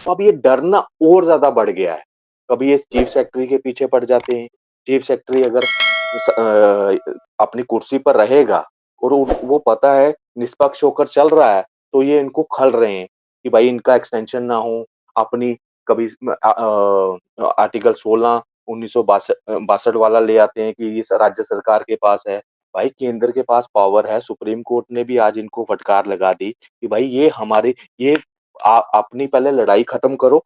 तो अब ये डर ना और ज्यादा बढ़ गया है। कभी ये चीफ सेक्रेटरी के पीछे पड़ जाते हैं। चीफ सेक्रेटरी अगर अपनी कुर्सी पर रहेगा और वो पता है निष्पक्ष होकर चल रहा है, तो ये इनको खल रहे हैं कि भाई इनका एक्सटेंशन ना हो। अपनी कभी आर्टिकल 16 1962 वाला ले आते हैं कि ये राज्य सरकार के पास है। भाई केंद्र के पास पावर है। सुप्रीम कोर्ट ने भी आज इनको फटकार लगा दी कि भाई ये हमारे ये अपनी पहले लड़ाई खत्म करो।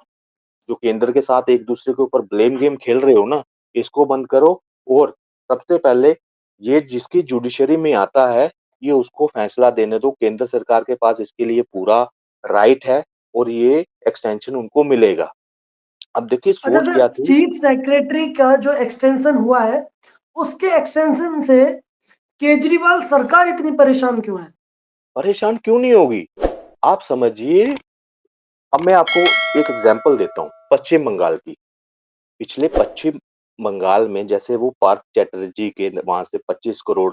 जो केंद्र के साथ एक दूसरे के ऊपर ब्लेम गेम खेल रहे हो ना, इसको बंद करो। और सबसे पहले ये जिसकी जुडिशरी में आता है, ये उसको फैसला देने दो। केंद्र सरकार के पास इसके लिए पूरा राइट है और ये एक्सटेंशन उनको मिलेगा। अब देखिए अच्छा सोच सर, क्या थी। चीफ सेक्रेटरी का जो एक्सटेंशन हुआ है, उसके एक्सटेंशन से केजरीवाल सरकार इतनी परेशान क्यों है? परेशान क्यों नहीं होगी? आप समझिए। अब मैं आपको एक एग्जांपल देता हूँ पश्चिम बंगाल की। पिछले पश्चिम बंगाल में जैसे वो पार्थ चैटर्जी के वहां से 25 करोड़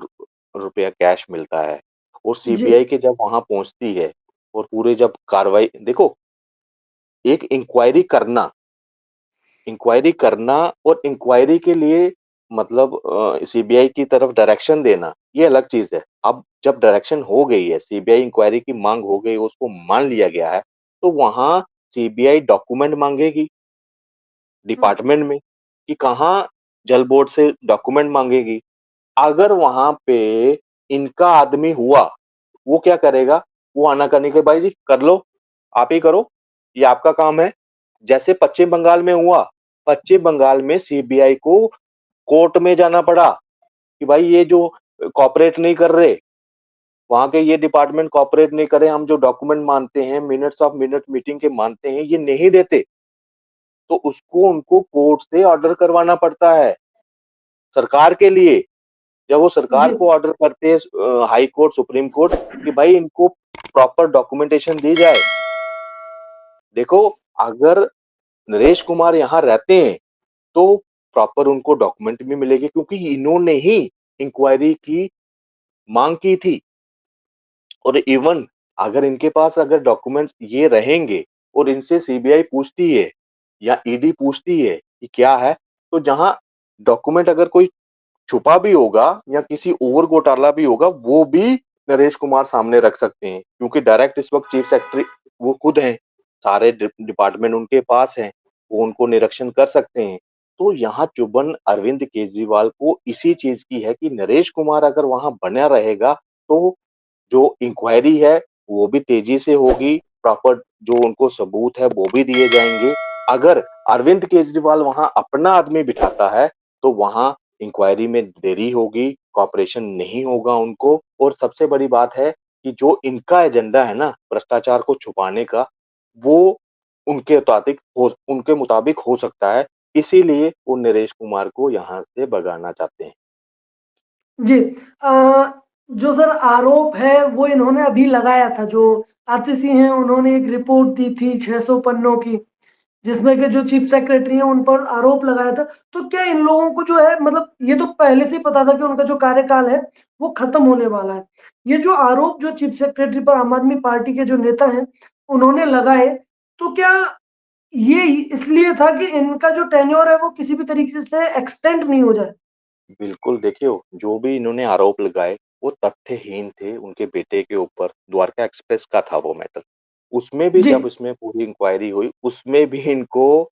रुपया कैश मिलता है और जी, सीबीआई के जब वहां पहुंचती है और पूरे जब कार्रवाई देखो, एक इंक्वायरी करना और इंक्वायरी के लिए मतलब सीबीआई की तरफ डायरेक्शन देना ये अलग चीज है। अब जब डायरेक्शन हो गई है, सीबीआई इंक्वायरी की मांग हो गई, उसको मान लिया गया है, तो वहां सीबीआई डॉक्यूमेंट मांगेगी डिपार्टमेंट में कि कहाँ जल बोर्ड से डॉक्यूमेंट मांगेगी। अगर वहां पे इनका आदमी हुआ, वो क्या करेगा? वो आनाकानी के भाई जी कर लो, आप ही करो, ये आपका काम है। जैसे पश्चिम बंगाल में हुआ, पश्चिम बंगाल में सीबीआई को कोर्ट में जाना पड़ा कि भाई ये जो कॉपरेट नहीं कर रहे, वहां के ये डिपार्टमेंट कॉपरेट नहीं करे, हम जो डॉक्यूमेंट मानते हैं, मिनट्स ऑफ मिनट मीटिंग के मानते हैं, ये नहीं देते, तो उसको उनको कोर्ट से ऑर्डर करवाना पड़ता है सरकार के लिए। जब वो जी, सरकार को ऑर्डर करते हैं हाई कोर्ट सुप्रीम कोर्ट कि भाई इनको प्रॉपर डॉक्यूमेंटेशन दी जाए। देखो, अगर नरेश कुमार यहाँ रहते हैं तो प्रॉपर उनको डॉक्यूमेंट भी मिलेगी क्योंकि इन्होंने ही इंक्वायरी की मांग की थी। और इवन अगर इनके पास अगर डॉक्यूमेंट्स ये रहेंगे और इनसे सीबीआई पूछती है या ईडी पूछती है कि क्या है, तो जहां डॉक्यूमेंट अगर कोई छुपा भी होगा या किसी और घोटाला भी होगा, वो भी नरेश कुमार सामने रख सकते हैं क्योंकि डायरेक्ट इस वक्त चीफ सेक्रेटरी वो खुद हैं। सारे डिपार्टमेंट उनके पास हैं, वो उनको निरीक्षण कर सकते हैं। तो यहाँ चुभन अरविंद केजरीवाल को इसी चीज की है कि नरेश कुमार अगर वहां बना रहेगा तो जो इंक्वायरी है वो भी तेजी से होगी, प्रॉपर जो उनको सबूत है वो भी दिए जाएंगे। अगर अरविंद केजरीवाल वहां अपना आदमी बिठाता है तो वहां इंक्वायरी में देरी होगी, कॉपरेशन नहीं होगा उनको। और सबसे बड़ी बात है कि जो इनका एजेंडा है ना भ्रष्टाचार को छुपाने का, वो उनके मुताबिक हो सकता है। इसीलिए वो नरेश कुमार को यहाँ से भगाना चाहते हैं। जी। जो सर आरोप है वो इन्होंने अभी लगाया था, जो आतिशी हैं उन्होंने एक रिपोर्ट दी थी 600 पन्नों की, जिसमें कि जो चीफ सेक्रेटरी हैं उन पर आरोप लगाया था। तो क्या इन लोगों को जो है, मतलब ये तो पहले से ही पता था कि उनका जो कार्यकाल है वो खत्म होने वाला है। ये जो आरोप जो चीफ सेक्रेटरी पर आम आदमी पार्टी के जो नेता हैं उन्होंने लगाए, तो क्या ये इसलिए था कि इनका जो टेन्योर है वो किसी भी तरीके से एक्सटेंड नहीं हो जाए? बिल्कुल, देखिए जो भी इन्होंने आरोप लगाए वो तथ्यहीन थे। उनके बेटे के ऊपर द्वारका एक्सप्रेस का था वो मैटर। उसमें भी जी, जब इसमें पूरी इंक्वायरी हुई, उसमें भी इनको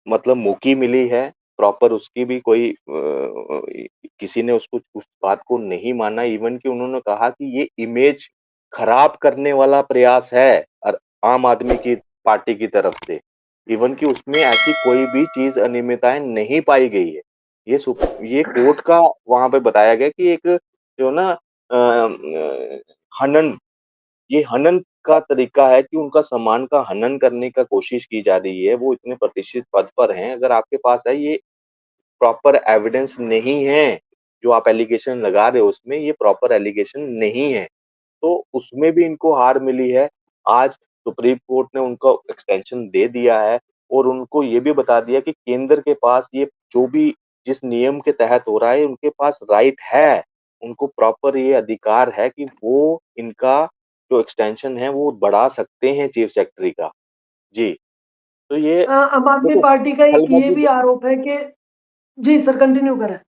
मतलब मुक्की मिली है। प्रॉपर उसकी भी कोई किसी ने उसको उस बात को नहीं माना। इवन कि उन्होंने कहा कि ये इमेज खराब करने वाला प्रयास है और आम आदमी की पार्टी की तरफ से। इवन कि उसमें ऐसी कोई भी चीज अनियमितताएं नहीं पाई गई है। ये कोर्ट का वहां पे बताया गया कि एक जो ना हनन, ये हनन का तरीका है कि उनका सम्मान का हनन करने का कोशिश की जा रही है। वो इतने प्रतिष्ठित पद पर हैं, अगर आपके पास है ये प्रॉपर एविडेंस नहीं है, जो आप एलिगेशन लगा रहे हो उसमें ये प्रॉपर एलिगेशन नहीं है, तो उसमें भी इनको हार मिली है। आज सुप्रीम कोर्ट ने उनको एक्सटेंशन दे दिया है और उनको ये भी बता दिया कि केंद्र के पास ये जो भी जिस नियम के तहत हो रहा है उनके पास राइट है। उनको प्रॉपर ये अधिकार है कि वो इनका जो एक्सटेंशन है वो बढ़ा सकते हैं चीफ सेक्रेटरी का। जी। तो ये आम आदमी देखो पार्टी का एक ये खलबली भी आरोप है कि जी सर कंटिन्यू करें।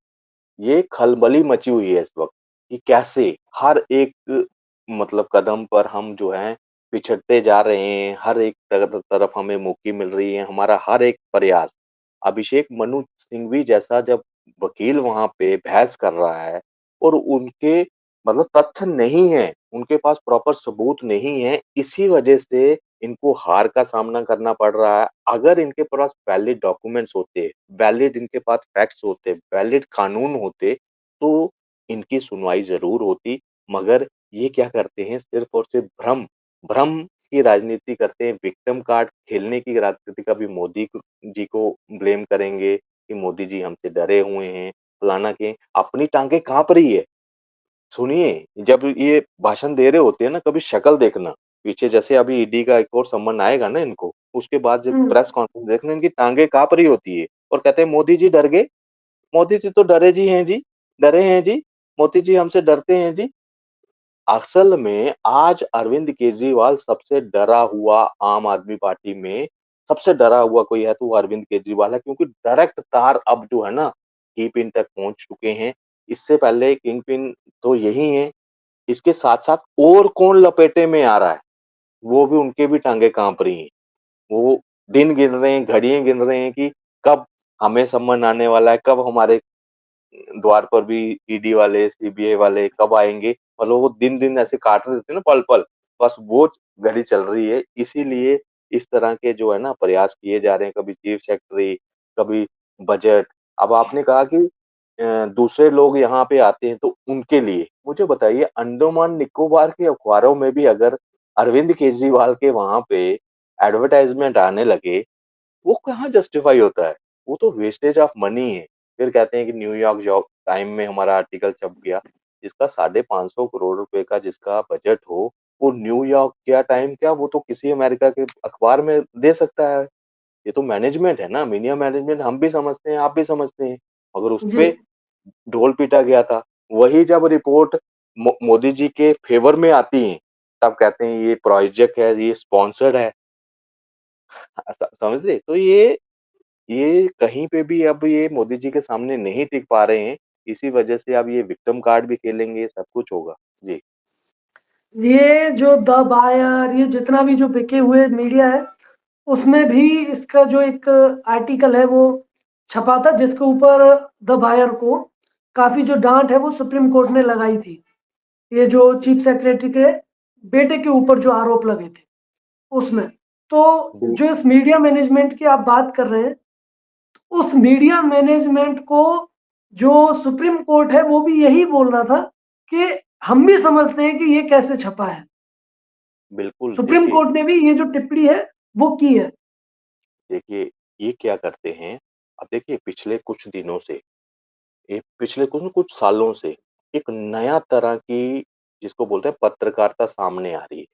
ये खलबली मची हुई है इस वक्त कि कैसे हर एक मतलब कदम पर हम जो है पिछड़ते जा रहे हैं, हर एक तरफ हमें मुक्की मिल रही है, हमारा हर एक प्रयास अभिषेक मनु सिंघवी जैसा जब वकील वहां पे बहस कर रहा है और उनके मतलब तथ्य नहीं है, उनके पास प्रॉपर सबूत नहीं है, इसी वजह से इनको हार का सामना करना पड़ रहा है। अगर इनके पास वैलिड डॉक्यूमेंट्स होते, वैलिड इनके पास फैक्ट्स होते, वैलिड कानून होते, तो इनकी सुनवाई ज़रूर होती। मगर ये क्या करते हैं सिर्फ़ और सिर्फ़ भ्रम भ्रम की राजनीति करते हैं, विक्टिम कार्ड खेलने की राजनीति कभी मोदी जी को ब्लेम करेंगे कि मोदी जी हमसे डरे हुए हैं, फलाना के अपनी टाँगें काँप रही है। सुनिए, जब ये भाषण दे रहे होते हैं ना, कभी शक्ल देखना, पीछे जैसे अभी ईडी का एक और सम्मन आएगा ना इनको, उसके बाद जब हुँ, प्रेस कॉन्फ्रेंस देखना इनकी टाँगें काँप रही होती है और कहते हैं मोदी जी डर गए, मोदी जी तो डरे जी हैं जी, डरे हैं जी, मोदी जी हमसे डरते हैं जी। असल में आज अरविंद केजरीवाल सबसे डरा हुआ आम आदमी पार्टी में सबसे डरा हुआ कोई है तो वो अरविंद केजरीवाल है क्योंकि डायरेक्ट तार अब जो है ना, की पिन तक पहुँच चुके हैं। इससे पहले किंग पिन तो यही हैं, इसके साथ-साथ और कौन लपेटे में आ रहा है, वो भी उनके भी टाँगें काँप रही हैं। वो दिन गिन रहे हैं, घड़ियाँ गिन रहे हैं कि कब हमें सम्मन आने वाला है, कब हमारे द्वार पर भी ईडी वाले, सीबीआई वाले कब आएँगे? मतलब वो दिन-दिन ऐसे काट रहे थे ना पल-पल, बस वो घड़ी चल रही है। इसीलिए इस तरह के जो है ना प्रयास किए जा रहे हैं, कभी चीफ सेक्रेटरी, कभी बजट। अब आपने कहा कि दूसरे लोग यहाँ पे आते हैं तो उनके लिए। मुझे बताइए अंडमान निकोबार के अखबारों में भी अगर अरविंद केजरीवाल के वहाँ पे एडवर्टाइज़मेंट आने लगे वो कहाँ जस्टिफाई होता है? वो तो वेस्टेज ऑफ मनी है। फिर कहते हैं कि न्यूयॉर्क जॉब टाइम में हमारा आर्टिकल छप गया। जिसका 550 करोड़ रुपए का जिसका बजट हो, वो न्यूयॉर्क क्या टाइम क्या वो तो किसी अमेरिका के अखबार में दे सकता है। ये तो मैनेजमेंट है ना, मीडिया मैनेजमेंट हम भी समझते हैं, आप भी समझते हैं। मगर जी। उसपे ढोल पीटा गया था। वही जब रिपोर्ट मोदी जी के फ़ेवर में आती है, तब कहते हैं ये प्रोजेक्ट है, ये स्पॉन्सर्ड है। समझ रहे? तो ये कहीं पे भी अब ये मोदी जी के सामने नहीं टिक पा रहे हैं, इसी वजह से अब ये विक्टिम कार्ड भी खेलेंगे, सब कुछ होगा। जी, ये जो द बायर ये जितना भी जो बिके हुए मीडिया है, उसमें भी इसका जो एक आर्टिकल है वो छपा था जिसके ऊपर द बायर को काफ़ी जो डाँट है वो सुप्रीम कोर्ट ने लगाई थी। ये जो चीफ सेक्रेटरी के बेटे के ऊपर जो आरोप लगे थे, उसमें। तो बिल जो इस मीडिया मैनेजमेंट की आप बात कर रहे हैं, उस मीडिया मैनेजमेंट को जो सुप्रीम कोर्ट है वो भी यही बोल रहा था कि हम भी समझते हैं कि ये कैसे छपा है। बिल्कुल, सुप्रीम देखिए कोर्ट ने भी ये जो टिप्पणी है वो की है। देखिए, ये क्या करते हैं, अब देखिए पिछले कुछ दिनों से, ये पिछले कुछ सालों से एक नया तरह की जिसको बोलते हैं पत्रकारिता सामने आ रही है।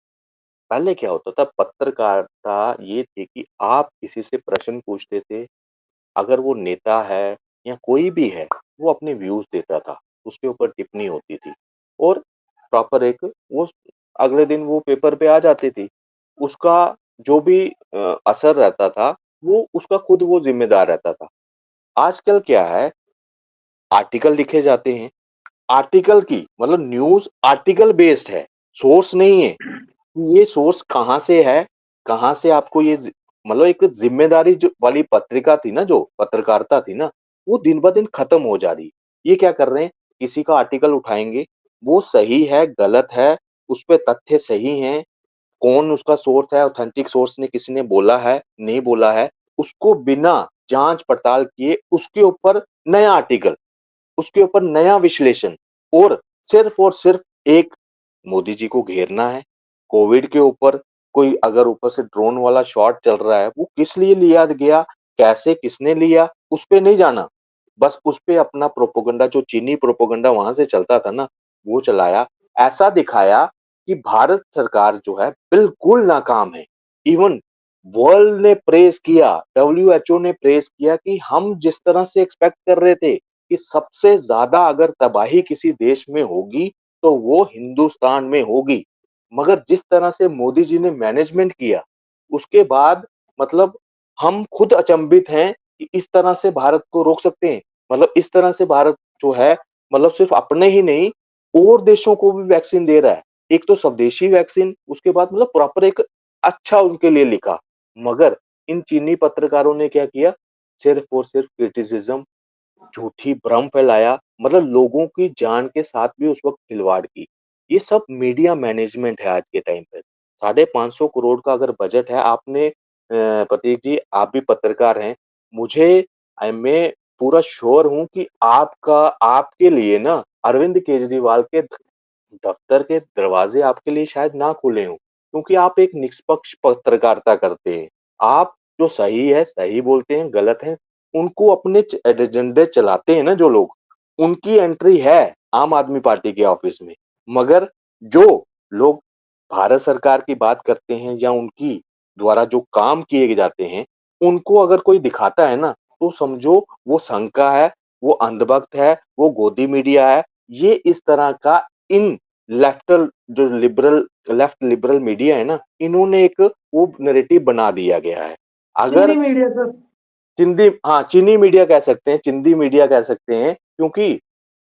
पहले क्या होता था पत्रकारिता ये थी कि आप किसी से प्रश्न पूछते थे अगर वो नेता है या कोई भी है, वो अपने व्यूज़ देता था, उसके ऊपर टिप्पणी होती थी और प्रॉपर एक वो अगले दिन वो पेपर पे आ जाती थी। उसका जो भी असर रहता था, वो उसका खुद वो ज़िम्मेदार रहता था। आजकल क्या है, आर्टिकल लिखे जाते हैं, आर्टिकल की मतलब न्यूज़ आर्टिकल बेस्ड है, सोर्स नहीं है। ये सोर्स कहाँ से है? कहाँ से आपको ये मतलब एक ज़िम्मेदारी जो वाली पत्रिका थी ना जो पत्रकारिता थी ना, वो दिन-ब-दिन खत्म हो जा रही है। ये क्या कर रहे हैं, किसी का आर्टिकल उठाएँगे, वो सही है, गलत है, उसपे तथ्य सही हैं, कौन उसका सोर्स है, ऑथेंटिक सोर्स ने किसी ने बोला है, नहीं बोला है, उसको बिना जाँच-पड़ताल किए उसके ऊपर नया आर्टिकल, उसके ऊपर नया विश्लेषण और सिर्फ एक मोदी जी को घेरना है। कोविड के ऊपर कोई अगर ऊपर से ड्रोन वाला शॉट चल रहा है, वो किस लिए लिया गया, कैसे, किसने लिया, उस पे नहीं जाना। बस उस पे अपना प्रोपेगेंडा जो चीनी प्रोपेगेंडा वहाँ से चलता था ना, वो चलाया। ऐसा दिखाया कि भारत सरकार जो है बिल्कुल नाकाम है। इवन वर्ल्ड ने प्रेज़ किया, डब्ल्यूएचओ ने प्रेज़ किया कि हम जिस तरह से एक्सपेक्ट कर रहे थे कि सबसे ज़्यादा अगर तबाही किसी देश में होगी, तो वो हिंदुस्तान में होगी। मगर जिस तरह से मोदी जी ने मैनेजमेंट किया, उसके बाद मतलब हम खुद अचंभित हैं कि इस तरह से भारत को रोक सकते हैं। मतलब इस तरह से भारत जो है मतलब सिर्फ़ अपने ही नहीं और देशों को भी वैक्सीन दे रहा है। एक तो स्वदेशी वैक्सीन, उसके बाद मतलब प्रॉपर एक अच्छा उनके लिए लिखा। मगर इन चीनी पत्रकारों ने क्या किया? सिर्फ़ और सिर्फ़ क्रिटिसिज़्म, झूठी भ्रम फैलाया, मतलब लोगों की जान के साथ भी उस वक़्त खिलवाड़ की। ये सब मीडिया मैनेजमेंट है आज के टाइम पे। 550 करोड़ का अगर बजट है, आपने प्रतीक जी आप भी पत्रकार हैं, मुझे मैं पूरा श्योर हूँ कि आपका आपके लिए ना अरविंद केजरीवाल के दफ्तर के दरवाजे आपके लिए शायद ना खुले हों, क्योंकि आप एक निष्पक्ष पत्रकारिता करते हैं। आप जो सही है, सही बोलते हैं, गलत है, उनको अपने एजेंडे चलाते हैं ना जो लोग, उनकी एंट्री है आम आदमी पार्टी के ऑफिस में। मगर जो लोग भारत सरकार की बात करते हैं या उनकी द्वारा जो काम किए जाते हैं, उनको अगर कोई दिखाता है ना, तो समझो वो शंका है, वो अंधभक्त है, वो गोदी मीडिया है। ये इस तरह का इन जो लेफ्ट लिबरल मीडिया है ना, इन्होंने एक वो नैरेटिव बना दिया गया है। चिंदी अगर मीडिया सर। चीनी मीडिया कह सकते हैं, चिंदी मीडिया कह सकते हैं, क्योंकि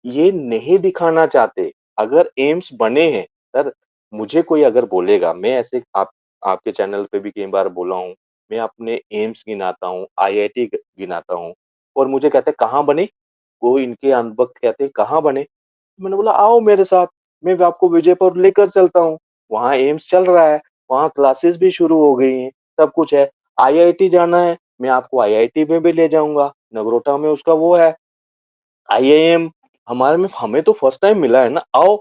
ये नहीं दिखाना चाहते। अगर एम्स बने हैं, सर मुझे कोई अगर बोलेगा, मैं ऐसे आप आपके चैनल पे भी कई बार बोला हूँ, मैं अपने एम्स गिनाता हूँ, आईआईटी गिनाता हूँ और मुझे कहते हैं कहाँ बने? वो इनके अनबख्त कहते हैं कहाँ बने? मैंने बोला आओ मेरे साथ, मैं भी आपको विजयपुर लेकर चलता हूँ। वहाँ एम्स चल रहा है, वहाँ क्लासेस भी शुरू हो गई हैं, सब कुछ है। आईआईटी जाना है, मैं आपको आईआईटी में भी ले जाऊँगा। नगरोटा में उसका वो है, आईआईएम हमारे में हमें तो फर्स्ट टाइम मिला है ना, आओ।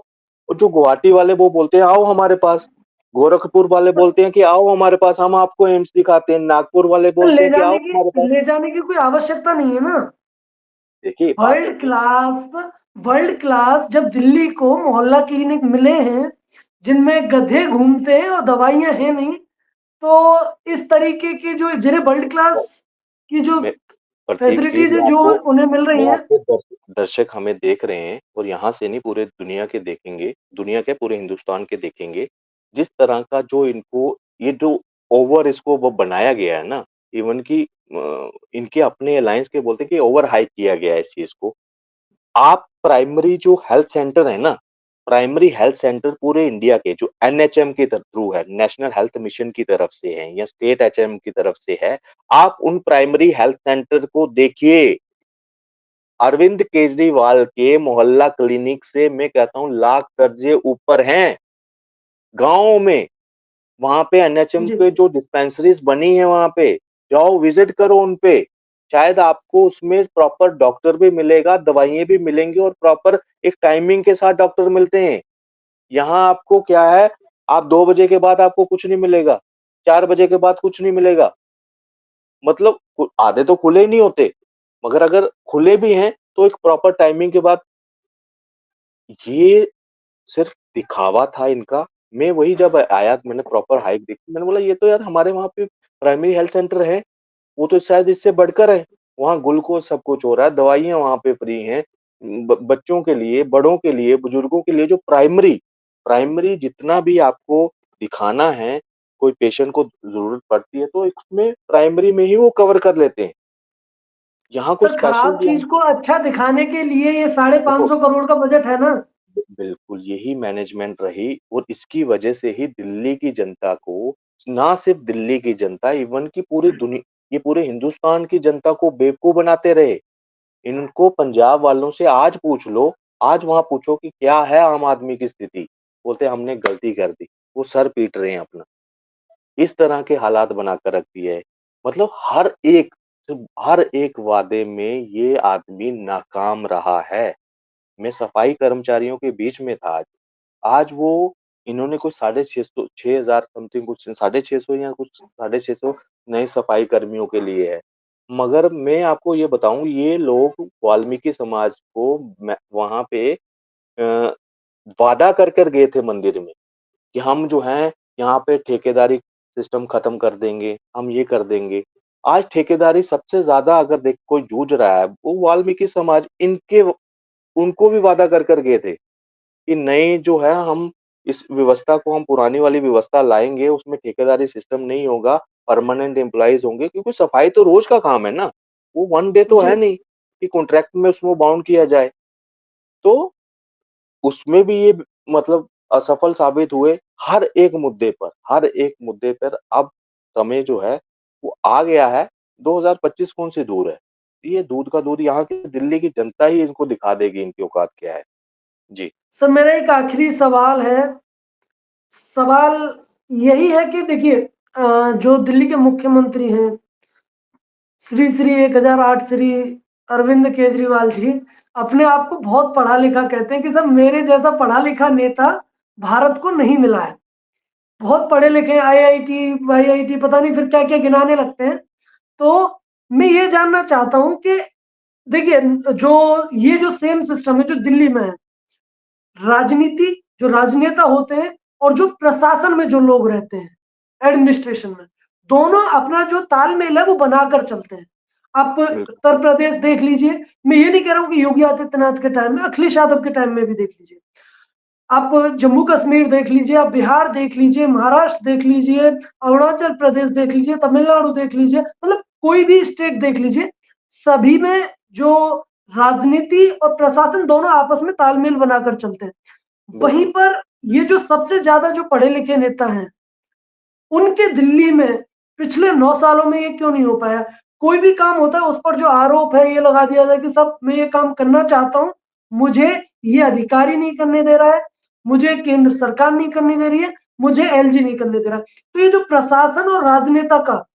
और जो गुवाहाटी वाले वो बोलते हैं आओ हमारे पास, गोरखपुर वाले बोलते हैं कि आओ हमारे पास, हम आपको एम्स दिखाते हैं, नागपुर वाले बोलते हैं कि आओ हमारे पास। ले जाने की कोई आवश्यकता नहीं है ना। देखिए बात वर्ल्ड अपनी क्लास वर्ल्ड क्लास जब दिल्ली को मोहल्ला क्लिनिक मिले हैं, जिनमें गधे घूमते हैं और दवाइयाँ हैं नहीं, तो इस तरीके की जो जिन्हें वर्ल्ड क्लास की जो में प्रतीक जी फैसिलिटीज़ हैं, जो उन्हें मिल रही मैं हैं। आपको दर्शक हमें देख रहे हैं और यहाँ से नहीं पूरे दुनिया के देखेंगे, दुनिया क्या पूरे हिंदुस्तान के देखेंगे। जिस तरह का जो इनको ये जो ओवर इसको वो बनाया गया है ना, इवन कि इनके अपने अलायंस के बोलते हैं कि ओवर हाइप किया गया है इस चीज़ को। आप प्राइमरी जो हेल्थ सेंटर है ना, प्राइमरी हेल्थ सेंटर पूरे इंडिया के जो एनएचएम के थ्रू है, नेशनल हेल्थ मिशन की तरफ से है या स्टेट एचएम की तरफ से है, आप उन प्राइमरी हेल्थ सेंटर को देखिए। अरविंद केजरीवाल के मोहल्ला क्लिनिक से मैं कहता हूँ लाख दर्जे ऊपर हैं। गाँव में, वहाँ पे एनएचएम जी। पे जो डिस्पेंसरीज़ बनी है वहाँ पे, जाओ विज़िट करो उन पे। शायद आपको उसमें प्रॉपर डॉक्टर भी मिलेगा, दवाइयाँ भी मिलेंगी और प्रॉपर एक टाइमिंग के साथ डॉक्टर मिलते हैं। यहाँ आपको क्या है, आप 2 बजे के बाद आपको कुछ नहीं मिलेगा, 4 बजे के बाद कुछ नहीं मिलेगा। मतलब आधे तो खुले ही नहीं होते, मगर अगर खुले भी हैं, तो एक प्रॉपर टाइमिंग के बाद ये सिर्फ दिखावा था इनका। मैं वही जब आया मैंने प्रॉपर हाइक देखी, मैंने बोला ये तो यार हमारे वहाँ पे प्राइमरी हेल्थ सेंटर है, वो तो शायद इससे बढ़कर है। वहाँ ग्लूकोज़ सब कुछ हो रहा है, दवाइयाँ वहाँ पे फ्री हैं। बच्चों के लिए, बड़ों के लिए, बुजुर्गों के लिए जो प्राइमरी प्राइमरी जितना भी आपको दिखाना है, कोई पेशेंट को ज़रूरत पड़ती है तो इसमें प्राइमरी में ही वो कवर कर लेते हैं। यहाँ कुछ सर स्पेशल खराब जो है चीज़ को अच्छा दिखाने के लिए ये साढ़े देखो 500 करोड़ का बजट है ना। बिल्कुल, यही मैनेजमेंट रही और इसकी वजह से ही दिल्ली की जनता को, ना सिर्फ दिल्ली की जनता इवन कि ये पूरे हिंदुस्तान की जनता को बेवकूफ़ बनाते रहे। इनको पंजाब वालों से आज पूछ लो, आज वहाँ पूछो कि क्या है आम आदमी की स्थिति? बोलते हैं हमने गलती कर दी। वो सर पीट रहे हैं अपना। इस तरह के हालात बनाकर रख दिए है। मतलब हर एक वादे में ये आदमी नाकाम रहा है। मैं सफाई कर्मचारियों के बीच में था आज। आज वो इन्होंने कुछ साढ़े 600 6000 समथिंग कुछ साढ़े 600 या कुछ साढ़े 600 नए सफाई कर्मियों के लिए है। मगर मैं आपको ये बताऊँ ये लोग वाल्मीकि समाज को मैं वहाँ पे वादा कर गए थे मंदिर में कि हम जो हैं यहाँ पे ठेकेदारी सिस्टम खत्म कर देंगे, हम ये कर देंगे। आज ठेकेदारी सबसे ज़्यादा अगर कोई जूझ रहा है, वो वाल्मीकि समाज उनको भी वादा कर गए थे। कि नई जो है हम इस व्यवस्था को हम पुरानी वाली व्यवस्था लाएँगे, उसमें ठेकेदारी सिस्टम नहीं होगा। परमानेंट एम्प्लॉइज होंगे, क्योंकि सफाई तो रोज का काम है ना, वो वन डे तो जी है नहीं कि कॉन्ट्रैक्ट में उसमें बाउंड किया जाए। तो उसमें भी ये मतलब असफल साबित हुए हर एक मुद्दे पर। अब समय जो है वो आ गया है, 2025 कौन सी दूर है, ये दूध का दूध यहाँ की दिल्ली की जनता ही इनको दिखा देगी इनकी औकात क्या है। जी। सर, मेरा एक आखिरी सवाल है। सवाल यही है कि देखिए, जो दिल्ली के मुख्यमंत्री हैं, श्री श्री 1008 श्री अरविंद केजरीवाल जी, अपने आप को बहुत पढ़ा लिखा कहते हैं कि सर मेरे जैसा पढ़ा लिखा नेता भारत को नहीं मिला है। बहुत पढ़े लिखे, आईआईटी वाईआईटी पता नहीं फिर क्या क्या गिनाने लगते हैं। तो मैं ये जानना चाहता हूं कि देखिए, जो ये जो सेम सिस्टम है जो दिल्ली में है, राजनीति, जो राजनेता होते हैं और जो प्रशासन में जो लोग रहते हैं एडमिनिस्ट्रेशन में, दोनों अपना जो तालमेल है वो बनाकर चलते हैं। आप बिल्कुल। उत्तर प्रदेश देख लीजिए, मैं ये नहीं कह रहा हूं कि योगी आदित्यनाथ के टाइम में, अखिलेश यादव के टाइम में भी देख लीजिए, आप जम्मू कश्मीर देख लीजिए, आप बिहार देख लीजिए, महाराष्ट्र देख लीजिए, अरुणाचल प्रदेश देख लीजिए, तमिलनाडु देख लीजिए, मतलब कोई भी स्टेट देख लीजिए, सभी में जो राजनीति और प्रशासन दोनों आपस में तालमेल बनाकर चलते हैं। वहीं बिल्कुल। पर ये जो सबसे ज्यादा जो पढ़े लिखे नेता हैं, उनके दिल्ली में पिछले 9 सालों में ये क्यों नहीं हो पाया? कोई भी काम होता है उस पर जो आरोप है ये लगा दिया जाए कि साहब मैं ये काम करना चाहता हूँ, मुझे ये अधिकारी नहीं करने दे रहा है, मुझे केंद्र सरकार नहीं करने दे रही है, मुझे एलजी नहीं करने दे रहा है। तो ये जो प्रशासन और राजनेता का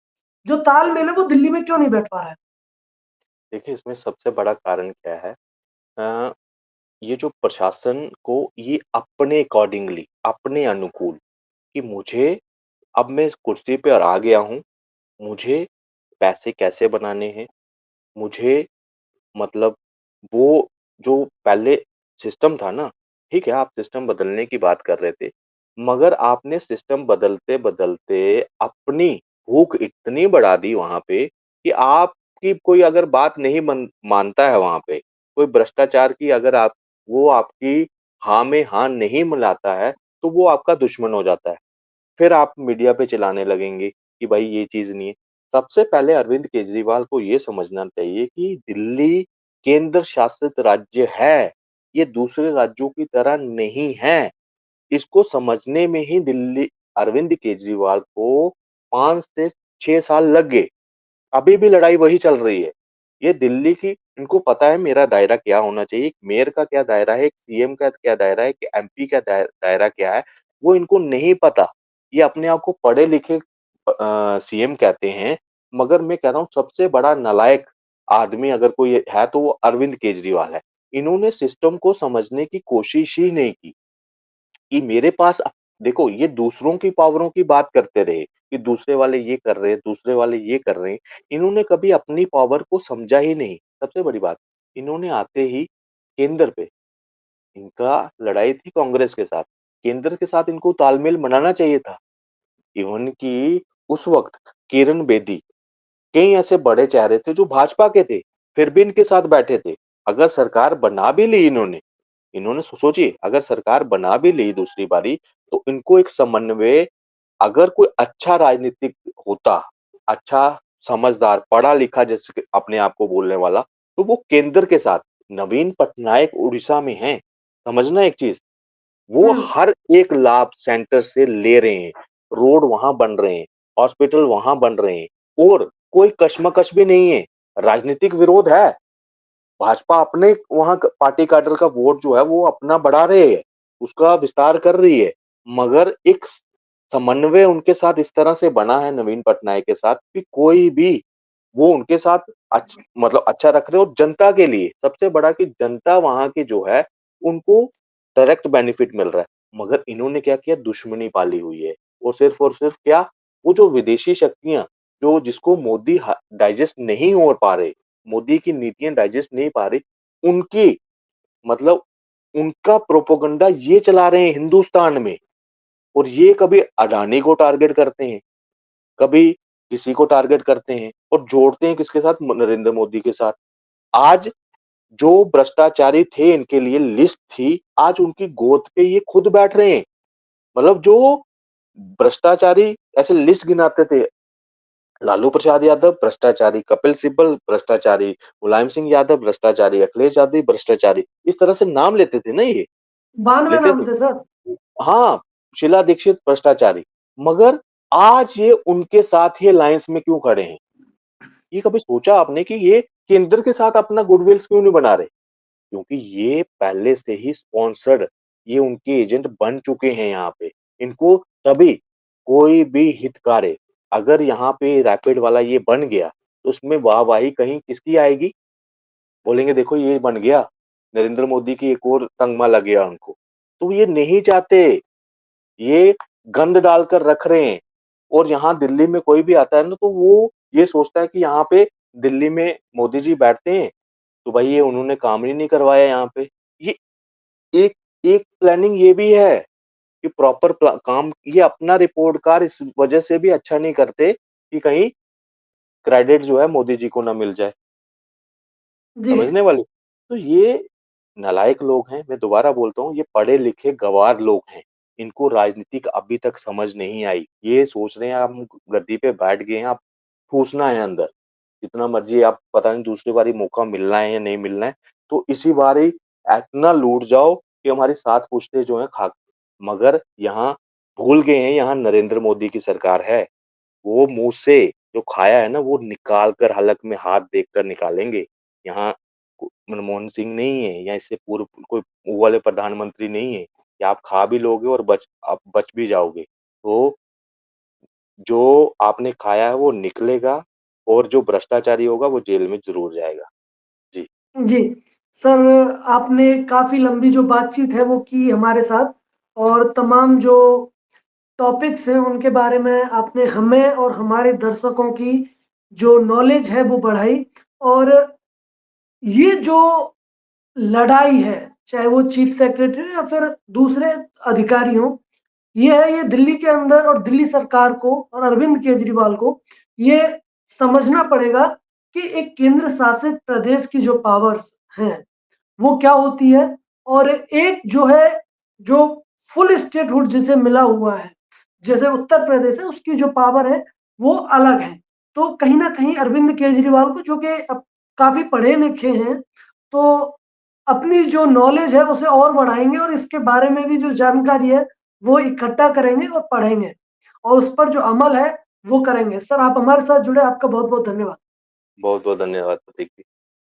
जो तालमेल है वो दिल्ली में क्यों नहीं बैठ पा रहा है? देखिए, इसमें सबसे बड़ा कारण क्या है, अ, ये जो प्रशासन को ये अपने अकॉर्डिंगली, अपने अनुकूल, कि मुझे अब मैं इस कुर्सी पे और आ गया हूँ, मुझे पैसे कैसे बनाने हैं, मुझे मतलब वो जो पहले सिस्टम था ना, ठीक है, आप सिस्टम बदलने की बात कर रहे थे, मगर आपने सिस्टम बदलते-बदलते अपनी भूख इतनी बढ़ा दी वहाँ पे कि आपकी कोई अगर बात नहीं मानता है वहाँ पे, कोई भ्रष्टाचार की अगर आप वो आपकी हाँ में हाँ नहीं मिलाता है, तो वो आपका दुश्मन हो जाता है। फिर आप मीडिया पे चिल्लाने लगेंगे कि भाई ये चीज़ नहीं है। सबसे पहले अरविंद केजरीवाल को ये समझना चाहिए कि दिल्ली केंद्र शासित राज्य है, ये दूसरे राज्यों की तरह नहीं है। इसको समझने में ही दिल्ली अरविंद केजरीवाल को 5 से 6 साल लग गए। अभी भी लड़ाई वही चल रही है। ये दिल्ली की इनको पता है मेरा दायरा क्या होना चाहिए, एक मेयर का क्या दायरा है, एक सीएम का क्या दायरा है, एक एमपी का दायरा क्या है, वो इनको नहीं पता। ये अपने आप को पढ़े लिखे सीएम कहते हैं, मगर मैं कह रहा हूँ सबसे बड़ा नालायक आदमी अगर कोई है तो वो अरविंद केजरीवाल है। इन्होंने सिस्टम को समझने की कोशिश ही नहीं की। कि मेरे पास देखो ये दूसरों की पावरों की बात करते रहे कि दूसरे वाले ये कर रहे हैं, दूसरे वाले ये कर रहे हैं। इन्होंने कभी अपनी पावर को समझा ही नहीं। सबसे बड़ी बात, इन्होंने आते ही केंद्र पे इनका लड़ाई थी कांग्रेस के साथ। केंद्र के साथ इनको तालमेल बनाना चाहिए था। इवन कि उस वक़्त किरण बेदी, कई ऐसे बड़े चेहरे थे जो भाजपा के थे, फिर भी इनके साथ बैठे थे। अगर सरकार बना भी ली इन्होंने इन्होंने सोचिए अगर सरकार बना भी ली दूसरी बारी, तो इनको एक समन्वय, अगर कोई अच्छा राजनीतिक होता, अच्छा समझदार, पढ़ा-लिखा जैसे अपने आप को बोलने वाला, तो वो केंद्र के साथ नवीन पटनायक उड़ीसा में हैं। समझना एक चीज़, वो हम्म। हर एक लाभ सेंटर से ले रहे हैं। रोड वहाँ बन रहे हैं, हॉस्पिटल वहाँ बन रहे हैं और कोई कशमकश भी नहीं है। राजनीतिक विरोध है। भाजपा अपने वहाँ पार्टी कैडर का वोट जो है वो अपना बढ़ा रही है, उसका विस्तार कर रही है, मगर एक समन्वय उनके साथ इस तरह से बना है नवीन पटनायक के साथ कि कोई भी वो उनके साथ मतलब अच्छा रख रहे हो और जनता के लिए सबसे बड़ा कि जनता वहाँ की जो है उनको डायरेक्ट बेनिफिट मिल रहा है। मगर इन्होंने क्या किया, दुश्मनी पाली हुई है और सिर्फ क्या, वो जो विदेशी शक्तियाँ जो जिसको मोदी डाइजेस्ट नहीं हो पा रहे, मोदी की नीतियाँ डाइजेस्ट नहीं पा रही, उनकी मतलब उनका प्रोपेगेंडा ये चला रहे हैं हिंदुस्तान में। और ये कभी अडानी को टारगेट करते हैं, कभी किसी को टारगेट करते हैं और जोड़ते हैं किसके साथ, नरेंद्र मोदी के साथ। आज जो भ्रष्टाचारी थे इनके लिए लिस्ट थी, आज उनकी गोद पे ये खुद बैठ रहे हैं। मतलब जो भ्रष्टाचारी ऐसे लिस्ट गिनाते थे, लालू प्रसाद यादव भ्रष्टाचारी, कपिल सिब्बल भ्रष्टाचारी, मुलायम सिंह यादव भ्रष्टाचारी, अखिलेश यादव भ्रष्टाचारी, इस तरह से नाम लेते थे ना ये, 92 लेते नाम थे। थे सर। हाँ, शीला दीक्षित भ्रष्टाचारी। मगर आज ये उनके साथ ही अलायंस में क्यों खड़े हैं? ये कभी सोचा आपने कि ये केंद्र के साथ अपना गुडविल्स क्यों नहीं बना रहे? क्योंकि ये पहले से ही स्पॉन्सर्ड, ये उनके एजेंट बन चुके हैं यहाँ पे। इनको तभी कोई भी हितकारी अगर यहाँ पे रैपिड वाला ये बन गया, तो उसमें वाहवाही कहीं किसकी आएगी? बोलेंगे देखो ये बन गया, नरेंद्र मोदी की एक और तमगा लग गया उनको। तो ये नहीं चाहते, ये गंद डालकर रख रहे हैं। और यहाँ दिल्ली में कोई भी आता है ना, तो वो ये सोचता है कि यहाँ पे दिल्ली में मोदी जी बैठते हैं, तो भाई ये उन्होंने काम ही नहीं करवाया यहाँ पे। ये एक एक प्लानिंग ये भी है कि प्रॉपर काम, ये अपना रिपोर्ट कार्ड इस वजह से भी अच्छा नहीं करते कि कहीं क्रेडिट जो है मोदी जी को ना मिल जाए। जी, समझने वाली। तो ये नालायक लोग हैं, मैं दोबारा बोलता हूँ, ये पढ़े-लिखे गँवार लोग हैं। इनको राजनीतिक अभी तक समझ नहीं आई। ये सोच रहे हैं हम गद्दी पे बैठ गए हैं, अब ठूसना है अंदर। जितना मर्ज़ी आप पता नहीं दूसरी बारी मौका मिलना है या नहीं मिलना है, तो इसी बारी इतना लूट जाओ कि हमारी 7 पुश्तें जो हैं खाक। मगर यहाँ भूल गए हैं, यहाँ नरेंद्र मोदी की सरकार है। वो मुँह से जो खाया है ना, वो निकाल कर हलक में हाथ देकर निकालेंगे। यहाँ मनमोहन सिंह नहीं है या इससे पूर्व कोई वो वाले प्रधानमंत्री नहीं है कि आप खा भी लोगे और आप बच भी जाओगे। तो जो आपने खाया है वो निकलेगा और जो भ्रष्टाचारी होगा वो जेल में ज़रूर जाएगा। जी, जी। सर, आपने काफ़ी लंबी जो बातचीत है वो की हमारे साथ, और तमाम जो टॉपिक्स हैं उनके बारे में आपने हमें और हमारे दर्शकों की जो नॉलेज है वो बढ़ाई। और ये जो लड़ाई है, चाहे वो चीफ सेक्रेटरी या फिर दूसरे अधिकारी हों, ये दिल्ली के अंदर और दिल्ली सरकार को और अरविंद केजरीवाल को ये समझना पड़ेगा कि एक केंद्र शासित प्रदेश की जो पावर्स हैं, वो क्या होती है, और एक जो है, जो फुल स्टेटहुड जिसे मिला हुआ है, जैसे उत्तर प्रदेश है, उसकी जो पावर है वो अलग है। तो कहीं न कहीं अरविंद केजरीवाल को, जो कि काफ़ी पढ़े लिखे हैं, तो अपनी जो नॉलेज है उसे और बढ़ाएँगे और इसके बारे में भी जो जानकारी है वो इकट्ठा करेंगे और पढ़ेंगे, और उस पर जो अमल है वो करेंगे। सर, आप हमारे साथ जुड़े, आपका बहुत-बहुत धन्यवाद। बहुत-बहुत धन्यवाद प्रतीक जी।